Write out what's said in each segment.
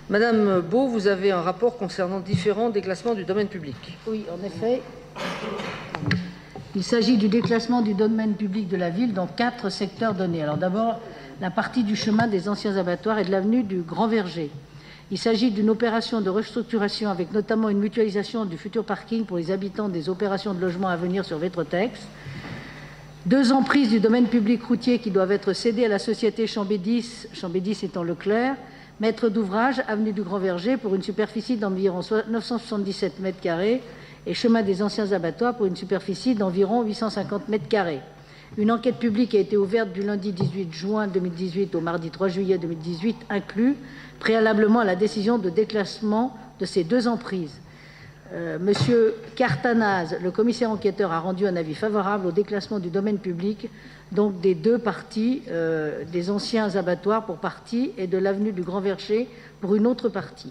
Madame Beau, vous avez un rapport concernant différents déclassements du domaine public. Oui, en effet. Il s'agit du déclassement du domaine public de la ville dans 4 secteurs donnés. Alors d'abord, la partie du chemin des anciens abattoirs et de l'avenue du Grand Verger. Il s'agit d'une opération de restructuration avec notamment une mutualisation du futur parking pour les habitants des opérations de logement à venir sur Vétretex. 2 emprises du domaine public routier qui doivent être cédées à la société Chambédis étant Leclerc, maître d'ouvrage, avenue du Grand Verger, pour une superficie d'environ 977 m², et chemin des anciens abattoirs pour une superficie d'environ 850 m². Une enquête publique a été ouverte du lundi 18 juin 2018 au mardi 3 juillet 2018 inclus, préalablement à la décision de déclassement de ces 2 emprises. Monsieur Cartanaz, le commissaire enquêteur, a rendu un avis favorable au déclassement du domaine public, donc des 2 parties, des anciens abattoirs pour partie et de l'avenue du Grand Verger pour une autre partie.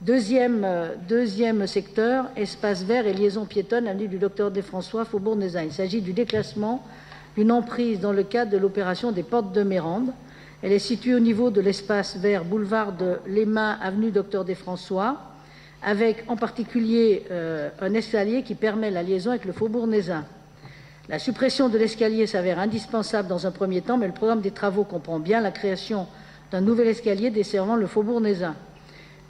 Deuxième secteur, espace vert et liaison piétonne, avenue du Docteur Desfrançois, Faubourg Nézin. Il s'agit du déclassement d'une emprise dans le cadre de l'opération des Portes de Mérande. Elle est située au niveau de l'espace vert boulevard de l'Émin, avenue Docteur Desfrançois, avec en particulier un escalier qui permet la liaison avec le Faubourg Nézin. La suppression de l'escalier s'avère indispensable dans un premier temps, mais le programme des travaux comprend bien la création d'un nouvel escalier desservant le Faubourg Nézin.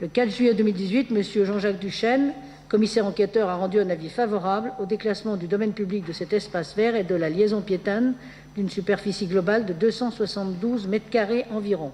Le 4 juillet 2018, M. Jean-Jacques Duchesne, commissaire enquêteur, a rendu un avis favorable au déclassement du domaine public de cet espace vert et de la liaison piétonne d'une superficie globale de 272 m² environ.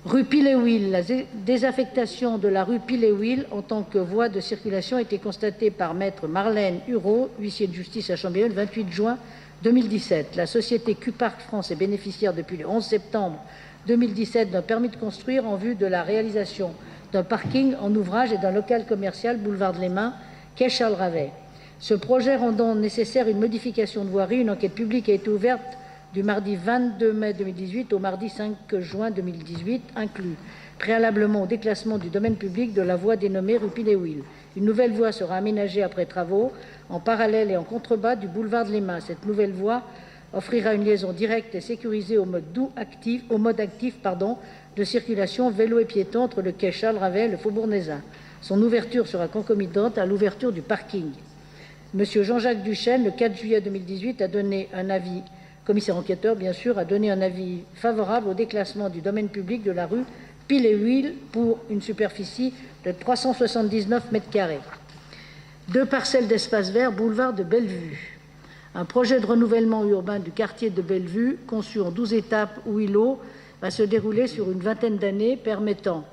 Rue Piléwil, la désaffectation de la rue Piléwil en tant que voie de circulation a été constatée par maître Marlène Hureau, huissier de justice à Chambéry, le 28 juin 2017. La société Q-Park France est bénéficiaire depuis le 11 septembre 2017 d'un permis de construire en vue de la réalisation d'un parking en ouvrage et d'un local commercial boulevard de l'Émin, quai Charles Ravet. Ce projet rendant nécessaire une modification de voirie, une enquête publique a été ouverte du mardi 22 mai 2018 au mardi 5 juin 2018 inclus, préalablement au déclassement du domaine public de la voie dénommée rue Piléwil. Une nouvelle voie sera aménagée après travaux en parallèle et en contrebas du boulevard de l'Émin. Cette nouvelle voie offrira une liaison directe et sécurisée au mode actif de circulation vélo et piéton entre le quai Charles Ravet et le Faubourg Nézin. Son ouverture sera concomitante à l'ouverture du parking. Monsieur Jean-Jacques Duchesne, le 4 juillet 2018, a donné un avis, commissaire enquêteur bien sûr, a donné un avis favorable au déclassement du domaine public de la rue Piléwil pour une superficie de 379 m². 2 parcelles d'espace vert, boulevard de Bellevue. Un projet de renouvellement urbain du quartier de Bellevue, conçu en 12 étapes ou îlots, va se dérouler sur une vingtaine d'années, permettant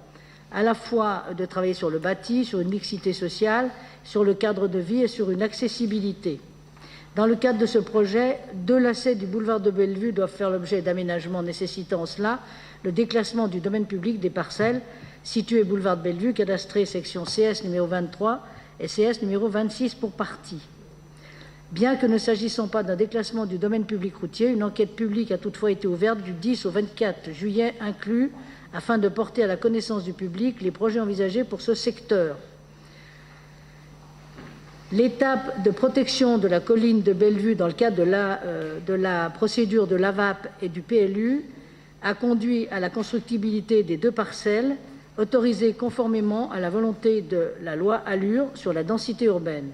à la fois de travailler sur le bâti, sur une mixité sociale, sur le cadre de vie et sur une accessibilité. Dans le cadre de ce projet, 2 lacets du boulevard de Bellevue doivent faire l'objet d'aménagements nécessitant en cela le déclassement du domaine public des parcelles situées boulevard de Bellevue, cadastrées section CS numéro 23 et CS numéro 26 pour partie. Bien que ne s'agissant pas d'un déclassement du domaine public routier, une enquête publique a toutefois été ouverte du 10 au 24 juillet inclus, afin de porter à la connaissance du public les projets envisagés pour ce secteur. L'étape de protection de la colline de Bellevue dans le cadre de la procédure de l'AVAP et du PLU a conduit à la constructibilité des 2 parcelles, autorisées conformément à la volonté de la loi ALUR sur la densité urbaine.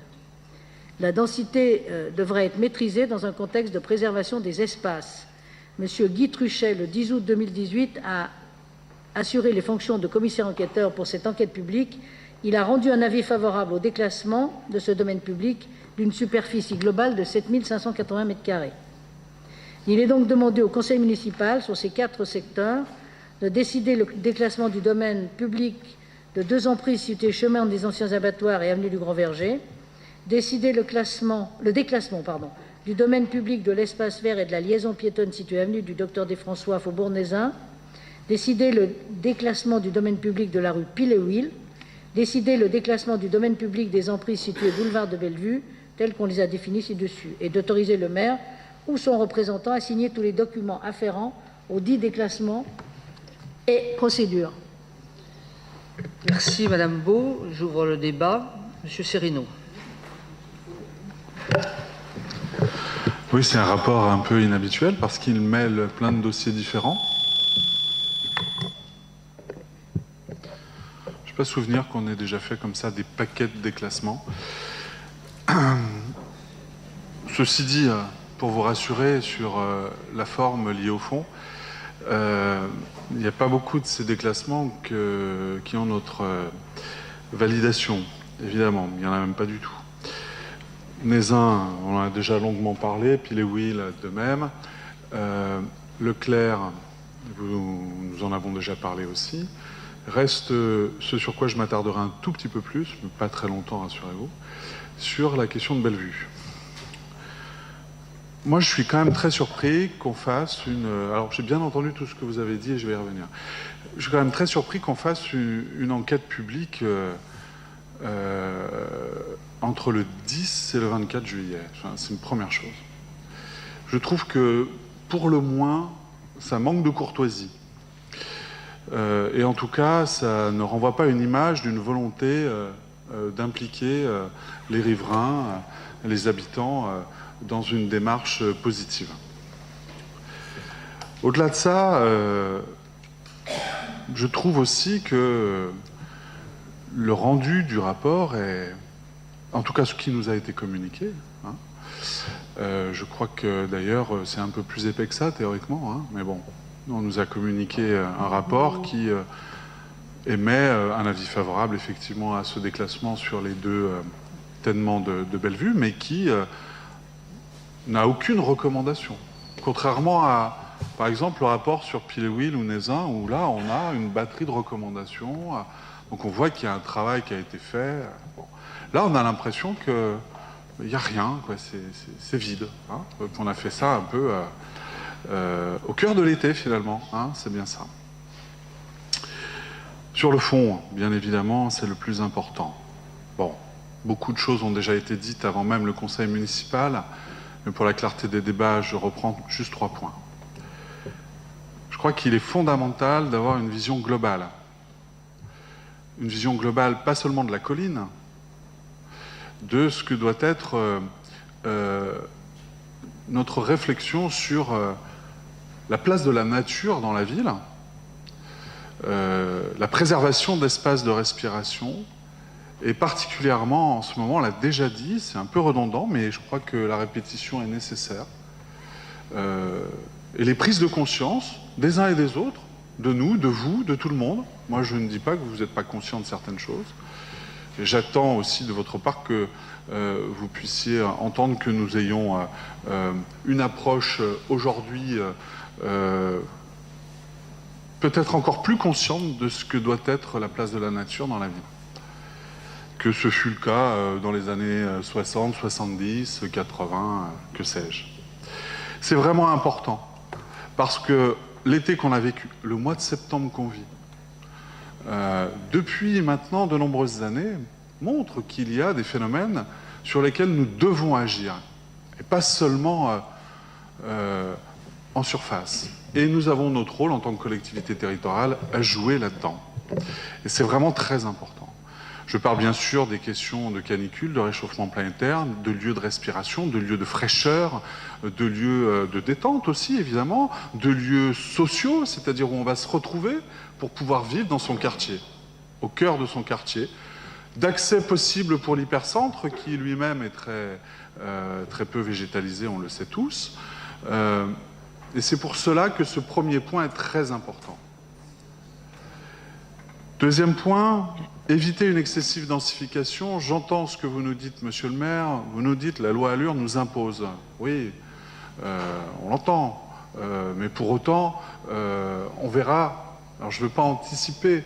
La densité devrait être maîtrisée dans un contexte de préservation des espaces. Monsieur Guy Truchet, le 10 août 2018, a assuré les fonctions de commissaire enquêteur pour cette enquête publique. Il a rendu un avis favorable au déclassement de ce domaine public d'une superficie globale de 7 580 m². Il est donc demandé au conseil municipal, sur ces 4 secteurs, de décider le déclassement du domaine public de 2 emprises situées chemin des anciens abattoirs et avenue du Grand Verger, décider le déclassement du domaine public de l'espace vert et de la liaison piétonne située avenue du Docteur Desfrançois, Faubourg Nézin, décider le déclassement du domaine public de la rue Piléwil, décider le déclassement du domaine public des emprises situées boulevard de Bellevue, telles qu'on les a définies ci-dessus, et d'autoriser le maire ou son représentant à signer tous les documents afférents aux 10 déclassements et procédures. Merci Madame Beau. J'ouvre le débat. Monsieur Serino. Oui, c'est un rapport un peu inhabituel parce qu'il mêle plein de dossiers différents. n'ai pas souvenir qu'on ait déjà fait comme ça des paquets de déclassements. Ceci dit, pour vous rassurer sur la forme liée au fond, il n'y a pas beaucoup de ces déclassements qui ont notre validation, évidemment. Il n'y en a même pas du tout. Nézin, on en a déjà longuement parlé, Piléouil de même. Leclerc, nous en avons déjà parlé aussi. Reste ce sur quoi je m'attarderai un tout petit peu plus, mais pas très longtemps, rassurez-vous, sur la question de Bellevue. Moi, je suis quand même très surpris qu'on fasse une... Alors, j'ai bien entendu tout ce que vous avez dit et je vais y revenir. Je suis quand même très surpris qu'on fasse une enquête publique entre le 10 et le 24 juillet. Enfin, c'est une première chose. Je trouve que, pour le moins, ça manque de courtoisie. Et en tout cas, ça ne renvoie pas une image d'une volonté d'impliquer les riverains, les habitants, dans une démarche positive. Au-delà de ça, je trouve aussi que le rendu du rapport est, en tout cas ce qui nous a été communiqué, hein, je crois que d'ailleurs c'est un peu plus épais que ça théoriquement, hein, mais bon, on nous a communiqué un rapport qui émet un avis favorable effectivement à ce déclassement sur les deux ténements de Bellevue, mais qui n'a aucune recommandation. Contrairement à, par exemple, le rapport sur Piléouil ou Nézin, où là, on a une batterie de recommandations. Donc on voit qu'il y a un travail qui a été fait. Bon. Là, on a l'impression qu'il n'y a rien, quoi. C'est vide. Hein. On a fait ça un peu au cœur de l'été, finalement. Hein. C'est bien ça. Sur le fond, bien évidemment, c'est le plus important. Bon, beaucoup de choses ont déjà été dites avant même le conseil municipal. Mais pour la clarté des débats, je reprends juste 3 points. Je crois qu'il est fondamental d'avoir une vision globale. Une vision globale, pas seulement de la colline, de ce que doit être notre réflexion sur la place de la nature dans la ville, la préservation d'espaces de respiration, et particulièrement, en ce moment, on l'a déjà dit, c'est un peu redondant, mais je crois que la répétition est nécessaire. Et les prises de conscience des uns et des autres, de nous, de vous, de tout le monde. Moi, je ne dis pas que vous n'êtes pas conscient de certaines choses. Et j'attends aussi de votre part que vous puissiez entendre que nous ayons une approche aujourd'hui peut-être encore plus consciente de ce que doit être la place de la nature dans la ville. Que ce fut le cas dans les années 60, 70, 80, que sais-je. C'est vraiment important, parce que l'été qu'on a vécu, le mois de septembre qu'on vit, depuis maintenant de nombreuses années, montre qu'il y a des phénomènes sur lesquels nous devons agir, et pas seulement en surface. Et nous avons notre rôle en tant que collectivité territoriale à jouer là-dedans. Et c'est vraiment très important. Je parle bien sûr des questions de canicule, de réchauffement planétaire, de lieux de respiration, de lieux de fraîcheur, de lieux de détente aussi, évidemment, de lieux sociaux, c'est-à-dire où on va se retrouver pour pouvoir vivre dans son quartier, au cœur de son quartier, d'accès possible pour l'hypercentre, qui lui-même est très peu végétalisé, on le sait tous. Et c'est pour cela que ce premier point est très important. Deuxième point, éviter une excessive densification. J'entends ce que vous nous dites, monsieur le maire. Vous nous dites la loi Allure nous impose. Oui, on l'entend. Mais pour autant, on verra. Alors je ne veux pas anticiper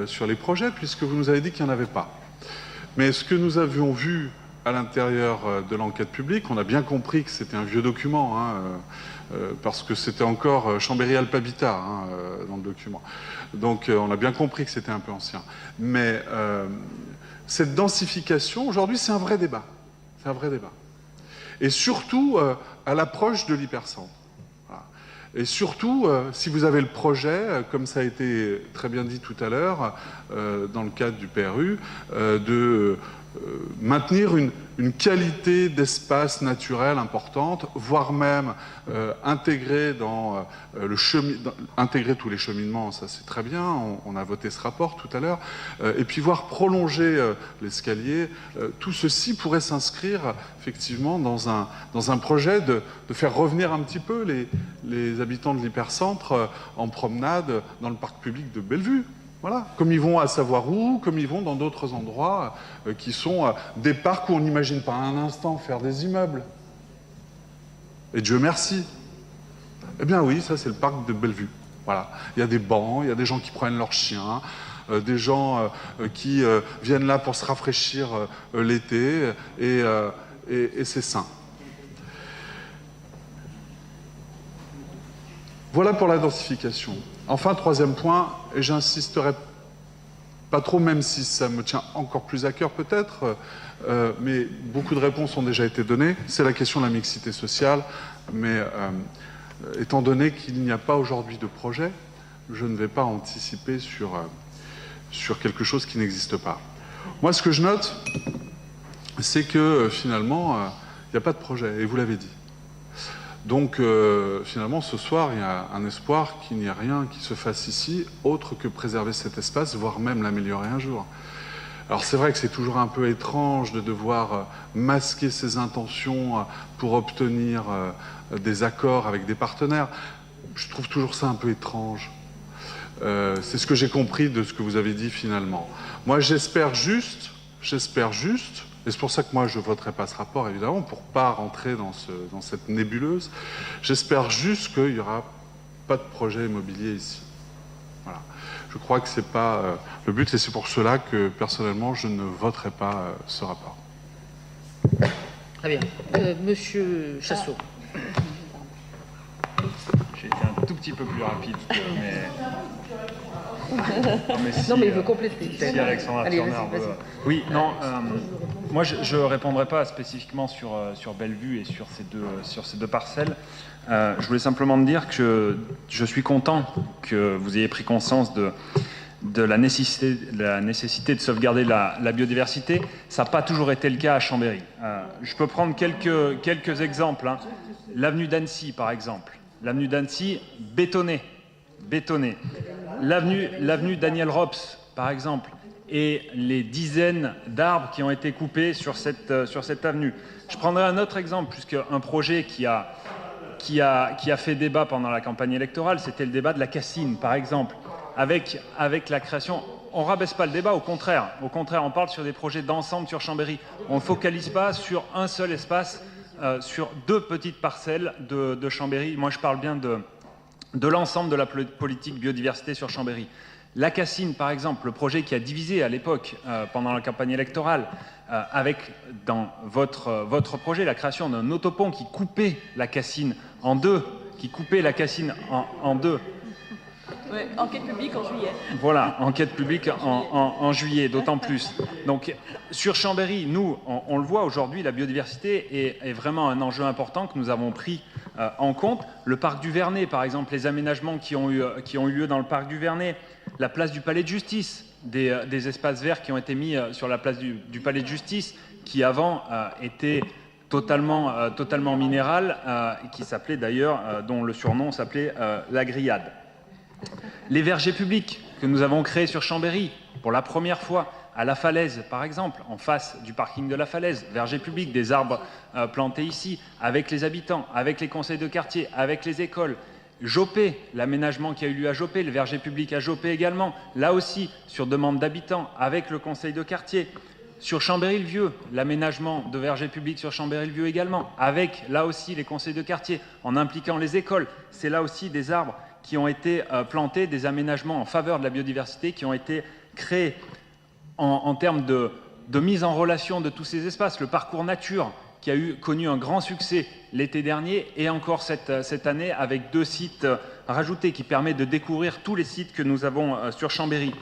sur les projets, puisque vous nous avez dit qu'il n'y en avait pas. Mais ce que nous avions vu à l'intérieur de l'enquête publique, on a bien compris que c'était un vieux document, hein, parce que c'était encore Chambéry-Alpes-Habitat dans le document. Donc on a bien compris que c'était un peu ancien. Mais cette densification, aujourd'hui, c'est un vrai débat. C'est un vrai débat. Et surtout à l'approche de l'hypercentre. Voilà. Et surtout, si vous avez le projet, comme ça a été très bien dit tout à l'heure, dans le cadre du PRU, de maintenir une qualité d'espace naturel importante, voire même intégrer intégrer tous les cheminements, ça c'est très bien, on a voté ce rapport tout à l'heure, et puis voir prolonger l'escalier. Tout ceci pourrait s'inscrire effectivement dans un projet de faire revenir un petit peu les habitants de l'hypercentre en promenade dans le parc public de Bellevue. Voilà, comme ils vont à savoir où, comme ils vont dans d'autres endroits qui sont des parcs où on n'imagine pas un instant faire des immeubles. Et Dieu merci. Eh bien oui, ça c'est le parc de Bellevue. Voilà, il y a des bancs, il y a des gens qui prennent leurs chiens, des gens qui viennent là pour se rafraîchir l'été, et c'est sain. Voilà pour la densification. Enfin, troisième point, et j'insisterai pas trop, même si ça me tient encore plus à cœur peut-être, mais beaucoup de réponses ont déjà été données, c'est la question de la mixité sociale, mais étant donné qu'il n'y a pas aujourd'hui de projet, je ne vais pas anticiper sur quelque chose qui n'existe pas. Moi, ce que je note, c'est que finalement, il n'y a pas de projet, et vous l'avez dit. Donc, finalement, ce soir, il y a un espoir qu'il n'y ait rien qui se fasse ici, autre que préserver cet espace, voire même l'améliorer un jour. Alors, c'est vrai que c'est toujours un peu étrange de devoir masquer ses intentions pour obtenir des accords avec des partenaires. Je trouve toujours ça un peu étrange. C'est ce que j'ai compris de ce que vous avez dit finalement. Moi, j'espère juste, et c'est pour ça que moi je ne voterai pas ce rapport évidemment, pour ne pas rentrer dans cette nébuleuse, j'espère juste qu'il n'y aura pas de projet immobilier ici. Voilà. Je crois que ce n'est pas le but, et c'est pour cela que personnellement je ne voterai pas ce rapport. Très bien. Monsieur Chassot. J'ai été un tout petit peu plus rapide, mais si, non, mais il veut compléter. Si Alexandra Turner veut... Oui, non, moi je ne répondrai pas spécifiquement sur Bellevue et sur ces deux parcelles. Je voulais simplement dire que je suis content que vous ayez pris conscience de la nécessité de sauvegarder la biodiversité. Ça n'a pas toujours été le cas à Chambéry. Je peux prendre quelques exemples. Hein. L'avenue d'Annecy, par exemple. L'avenue d'Annecy, bétonnée. L'avenue Daniel Rops, par exemple, et les dizaines d'arbres qui ont été coupés sur cette avenue. Je prendrai un autre exemple, puisqu'un projet qui a fait débat pendant la campagne électorale, c'était le débat de la Cassine, par exemple, avec la création. On ne rabaisse pas le débat, au contraire, on parle sur des projets d'ensemble sur Chambéry. On ne focalise pas sur un seul espace, sur deux petites parcelles de Chambéry. Moi, je parle bien de l'ensemble de la politique biodiversité sur Chambéry. La Cassine, par exemple, le projet qui a divisé à l'époque, pendant la campagne électorale, avec, dans votre projet, la création d'un autopont qui coupait la Cassine en deux, Ouais, enquête publique en juillet. Voilà, enquête publique en juillet, d'autant plus. Donc, sur Chambéry, nous, on le voit aujourd'hui, la biodiversité est vraiment un enjeu important que nous avons pris en compte. Le parc du Vernet, par exemple, les aménagements qui ont eu lieu dans le parc du Vernet, la place du Palais de Justice, des espaces verts qui ont été mis sur la place du Palais de Justice, qui avant était totalement minéral, qui s'appelait d'ailleurs, dont le surnom s'appelait la Grillade. Les vergers publics que nous avons créés sur Chambéry, pour la première fois, à La Falaise, par exemple, en face du parking de La Falaise, vergers publics, des arbres plantés ici, avec les habitants, avec les conseils de quartier, avec les écoles. Jopé, l'aménagement qui a eu lieu à Jopé, le verger public à Jopé également, là aussi, sur demande d'habitants, avec le conseil de quartier. Sur Chambéry-le-Vieux, l'aménagement de vergers publics sur Chambéry-le-Vieux également, avec, là aussi, les conseils de quartier, en impliquant les écoles. C'est là aussi des arbres qui ont été plantés, des aménagements en faveur de la biodiversité qui ont été créés en termes de mise en relation de tous ces espaces. Le parcours nature qui a connu un grand succès l'été dernier et encore cette année avec 2 sites rajoutés qui permettent de découvrir tous les sites que nous avons sur Chambéry.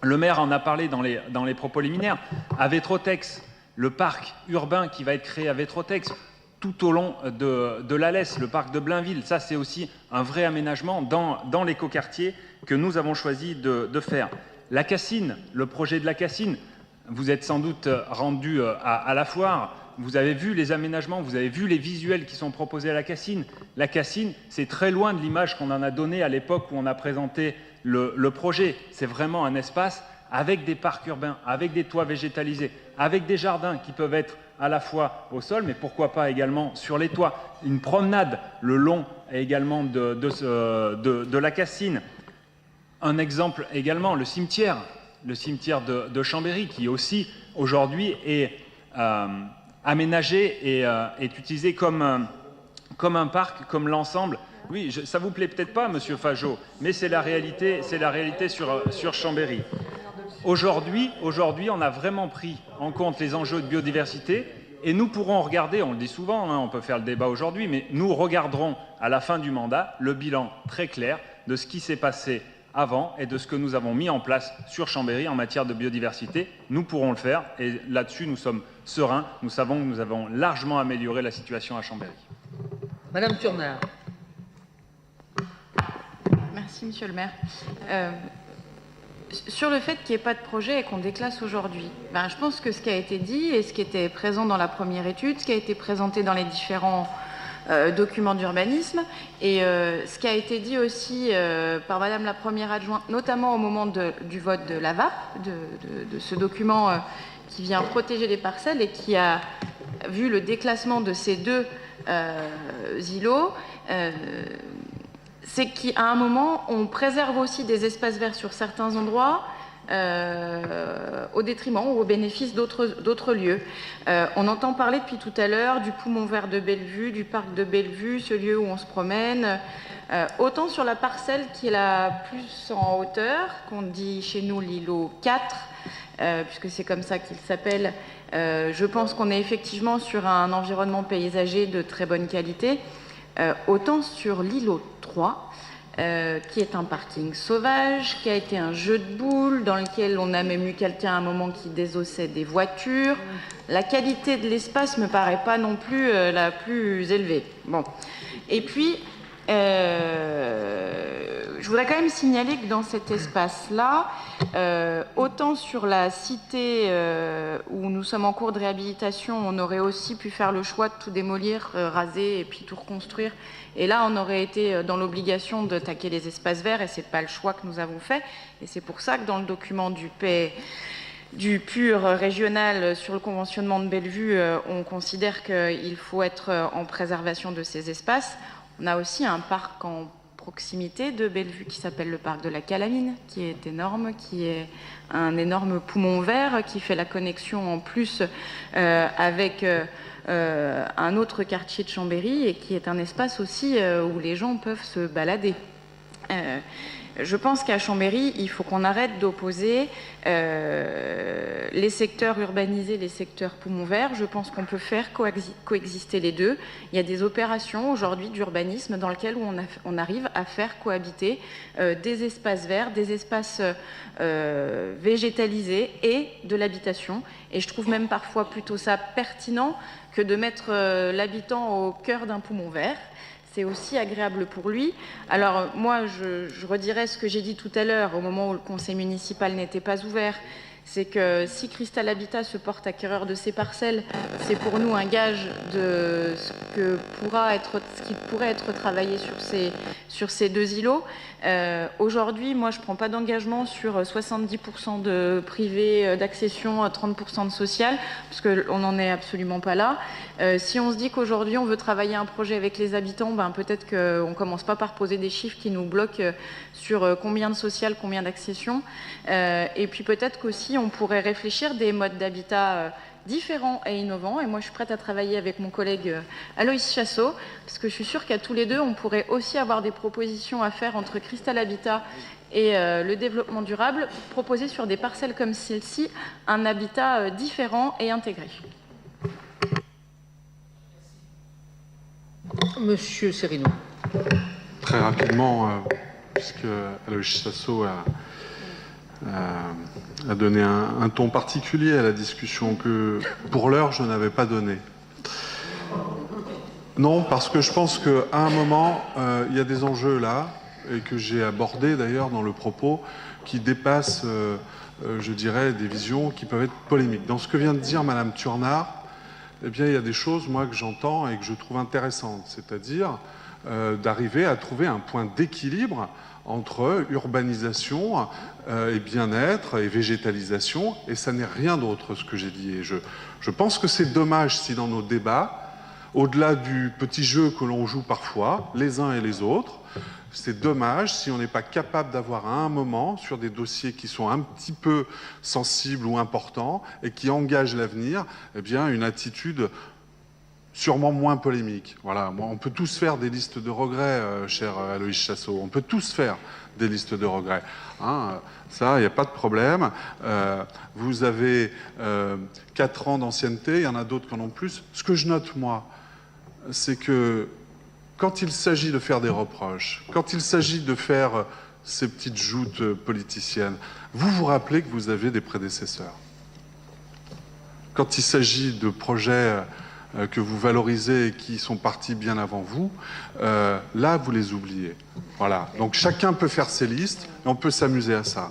Le maire en a parlé dans les propos liminaires. À Vétrotex, le parc urbain qui va être créé à Vétrotex, tout au long de l'Alès, le parc de Blainville. Ça, c'est aussi un vrai aménagement dans l'écoquartier que nous avons choisi de faire. La Cassine, le projet de la Cassine, vous êtes sans doute rendu à la foire, vous avez vu les aménagements, vous avez vu les visuels qui sont proposés à la Cassine. La Cassine, c'est très loin de l'image qu'on en a donnée à l'époque où on a présenté le projet. C'est vraiment un espace avec des parcs urbains, avec des toits végétalisés, avec des jardins qui peuvent être à la fois au sol, mais pourquoi pas également sur les toits. Une promenade le long également de la Cassine. Un exemple également, le cimetière de Chambéry, qui aussi aujourd'hui est aménagé et est utilisé comme un parc, comme l'ensemble. Oui, ça vous plaît peut-être pas, Monsieur Fajot, mais c'est la réalité sur Chambéry. Aujourd'hui, on a vraiment pris en compte les enjeux de biodiversité et nous pourrons regarder, on le dit souvent, on peut faire le débat aujourd'hui, mais nous regarderons à la fin du mandat le bilan très clair de ce qui s'est passé avant et de ce que nous avons mis en place sur Chambéry en matière de biodiversité. Nous pourrons le faire et là-dessus nous sommes sereins. Nous savons que nous avons largement amélioré la situation à Chambéry. Madame Turnard. Merci, Monsieur le maire. Sur le fait qu'il n'y ait pas de projet et qu'on déclasse aujourd'hui, je pense que ce qui a été dit et ce qui était présent dans la première étude, ce qui a été présenté dans les différents documents d'urbanisme et ce qui a été dit aussi par Madame la première adjointe, notamment au moment du vote de la VAP, de ce document qui vient protéger les parcelles et qui a vu le déclassement de ces deux îlots, c'est qu'à un moment, on préserve aussi des espaces verts sur certains endroits au détriment ou au bénéfice d'autres lieux. On entend parler depuis tout à l'heure du poumon vert de Bellevue, du parc de Bellevue, ce lieu où on se promène. Autant sur la parcelle qui est la plus en hauteur, qu'on dit chez nous l'îlot 4, puisque c'est comme ça qu'il s'appelle, je pense qu'on est effectivement sur un environnement paysager de très bonne qualité. Autant sur l'îlot 3, qui est un parking sauvage, qui a été un jeu de boules, dans lequel on a même eu quelqu'un à un moment qui désossait des voitures. La qualité de l'espace ne me paraît pas non plus la plus élevée. Bon. Et puis, je voudrais quand même signaler que dans cet espace-là, autant sur la cité où nous sommes en cours de réhabilitation, on aurait aussi pu faire le choix de tout démolir, raser et puis tout reconstruire. Et là, on aurait été dans l'obligation de taquer les espaces verts et ce n'est pas le choix que nous avons fait. Et c'est pour ça que dans le document du PUR régional sur le conventionnement de Bellevue, on considère qu'il faut être en préservation de ces espaces. On a aussi un parc en proximité de Bellevue qui s'appelle le parc de la Calamine, qui est énorme, qui est un énorme poumon vert qui fait la connexion en plus avec un autre quartier de Chambéry et qui est un espace aussi où les gens peuvent se balader. Je pense qu'à Chambéry, il faut qu'on arrête d'opposer les secteurs urbanisés, les secteurs poumons verts. Je pense qu'on peut faire coexister les deux. Il y a des opérations aujourd'hui d'urbanisme dans lesquelles on arrive à faire cohabiter des espaces verts, des espaces végétalisés et de l'habitation. Et je trouve même parfois plutôt ça pertinent que de mettre l'habitant au cœur d'un poumon vert. C'est aussi agréable pour lui. Alors moi, je redirais ce que j'ai dit tout à l'heure au moment où le conseil municipal n'était pas ouvert. C'est que si Cristal Habitat se porte acquéreur de ces parcelles, c'est pour nous un gage de ce qui pourrait être travaillé sur ces deux îlots. Aujourd'hui, moi, je ne prends pas d'engagement sur 70% de privé d'accession, 30% de social, parce qu'on n'en est absolument pas là. Si on se dit qu'aujourd'hui, on veut travailler un projet avec les habitants, peut-être qu'on ne commence pas par poser des chiffres qui nous bloquent sur combien de social, combien d'accession. Et puis peut-être qu'aussi, on pourrait réfléchir des modes d'habitat différents et innovants. Et moi, je suis prête à travailler avec mon collègue Aloïs Chassot, parce que je suis sûre qu'à tous les deux, on pourrait aussi avoir des propositions à faire entre Cristal Habitat et le développement durable, proposer sur des parcelles comme celle-ci un habitat différent et intégré. Monsieur Serino. Très rapidement, puisque Aloïs Chassot a donné un ton particulier à la discussion que, pour l'heure, je n'avais pas donné. Non, parce que je pense qu'à un moment, il y a des enjeux là, et que j'ai abordés d'ailleurs dans le propos, qui dépassent je dirais, des visions qui peuvent être polémiques. Dans ce que vient de dire Madame Turnard, eh bien, il y a des choses, moi, que j'entends et que je trouve intéressantes, c'est-à-dire d'arriver à trouver un point d'équilibre entre urbanisation et bien-être et végétalisation, et ça n'est rien d'autre ce que j'ai dit. Et je pense que c'est dommage si dans nos débats, au-delà du petit jeu que l'on joue parfois, les uns et les autres, c'est dommage si on n'est pas capable d'avoir à un moment, sur des dossiers qui sont un petit peu sensibles ou importants et qui engagent l'avenir, eh bien, une attitude sûrement moins polémique. Voilà, on peut tous faire des listes de regrets, cher Aloïs Chassot. On peut tous faire des listes de regrets. Hein, ça, il n'y a pas de problème. Vous avez 4 ans d'ancienneté, il y en a d'autres qui en ont plus. Ce que je note, moi, c'est que quand il s'agit de faire des reproches, quand il s'agit de faire ces petites joutes politiciennes, vous vous rappelez que vous avez des prédécesseurs. Quand il s'agit de projets que vous valorisez et qui sont partis bien avant vous, là, vous les oubliez. Voilà. Donc chacun peut faire ses listes et on peut s'amuser à ça.